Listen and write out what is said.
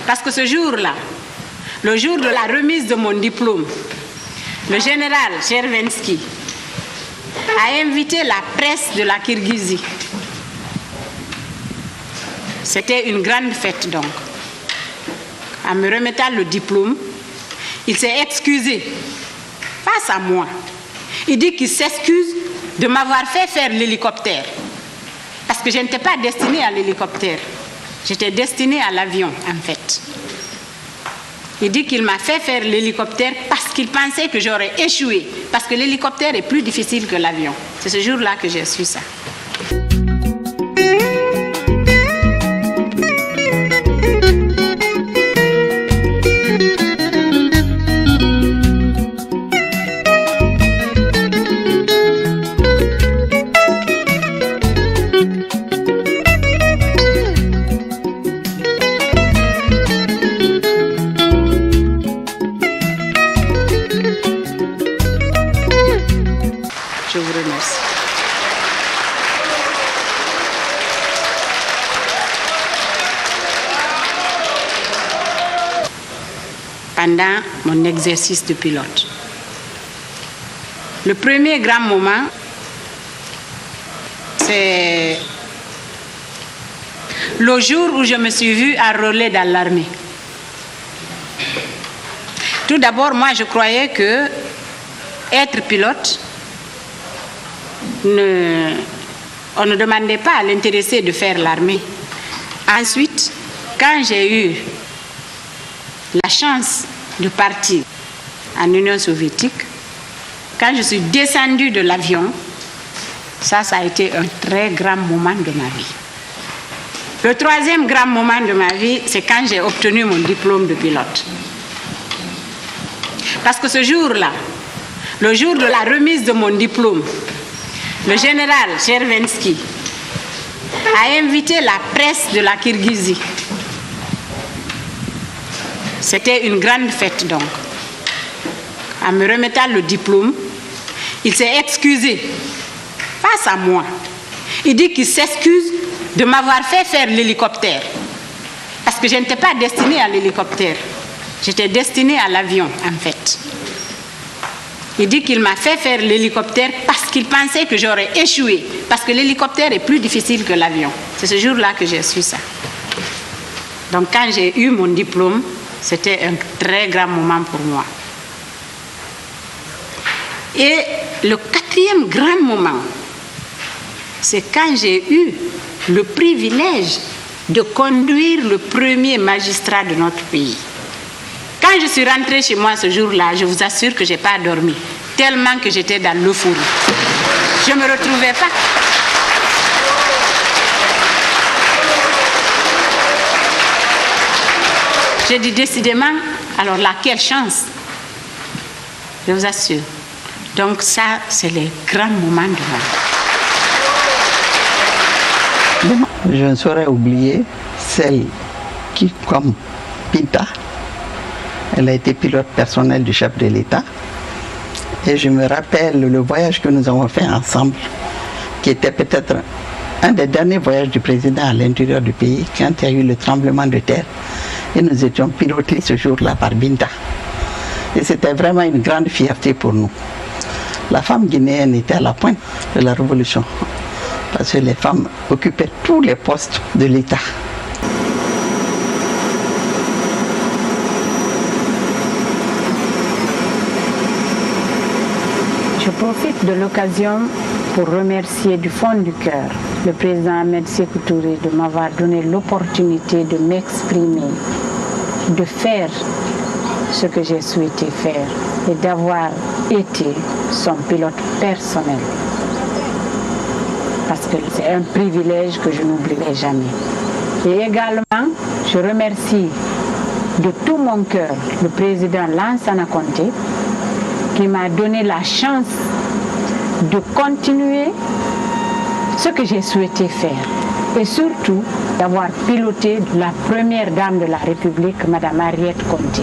Parce que ce jour-là, le jour de la remise de mon diplôme, le général Chervensky a invité la presse de la Kirghizie. C'était une grande fête donc. En me remettant le diplôme, il s'est excusé face à moi. Il dit qu'il s'excuse de m'avoir fait faire l'hélicoptère. Parce que je n'étais pas destinée à l'hélicoptère. J'étais destinée à l'avion, en fait. Il dit qu'il m'a fait faire l'hélicoptère parce qu'il pensait que j'aurais échoué. Parce que l'hélicoptère est plus difficile que l'avion. C'est ce jour-là que j'ai su ça. Je vous remercie. Pendant mon exercice de pilote, le premier grand moment, c'est le jour où je me suis vue enrôlée dans l'armée. Tout d'abord, moi, je croyais que être pilote, on ne demandait pas à l'intéressé de faire l'armée. Ensuite, quand j'ai eu la chance de partir en Union soviétique, quand je suis descendue de l'avion, ça a été un très grand moment de ma vie. Le troisième grand moment de ma vie, c'est quand j'ai obtenu mon diplôme de pilote. Parce que ce jour-là, le jour de la remise de mon diplôme, le général Chervensky a invité la presse de la Kirghizie. C'était une grande fête donc. En me remettant le diplôme, il s'est excusé face à moi. Il dit qu'il s'excuse de m'avoir fait faire l'hélicoptère. Parce que je n'étais pas destinée à l'hélicoptère. J'étais destinée à l'avion en fait. Il dit qu'il m'a fait faire l'hélicoptère parce qu'il pensait que j'aurais échoué. Parce que l'hélicoptère est plus difficile que l'avion. C'est ce jour-là que j'ai su ça. Donc quand j'ai eu mon diplôme, c'était un très grand moment pour moi. Et le quatrième grand moment, c'est quand j'ai eu le privilège de conduire le premier magistrat de notre pays. Quand je suis rentrée chez moi ce jour-là, je vous assure que je n'ai pas dormi, tellement que j'étais dans l'euphorie. Je ne me retrouvais pas. J'ai dit décidément, alors là, quelle chance. Je vous assure. Donc ça, c'est les grands moments de ma vie. Je ne saurais oublier celle qui, comme Binta, elle a été pilote personnel du chef de l'État. Et je me rappelle le voyage que nous avons fait ensemble, qui était peut-être un des derniers voyages du président à l'intérieur du pays, quand il y a eu le tremblement de terre. Et nous étions pilotés ce jour-là par Binta. Et c'était vraiment une grande fierté pour nous. La femme guinéenne était à la pointe de la révolution, parce que les femmes occupaient tous les postes de l'État. Je profite de l'occasion pour remercier du fond du cœur le président Ahmed Sékou Touré de m'avoir donné l'opportunité de m'exprimer, de faire ce que j'ai souhaité faire et d'avoir été son pilote personnel. Parce que c'est un privilège que je n'oublierai jamais. Et également, je remercie de tout mon cœur le président Lansana Conté qui m'a donné la chance de continuer ce que j'ai souhaité faire. Et surtout, d'avoir piloté la première dame de la République, Mme Henriette Conté.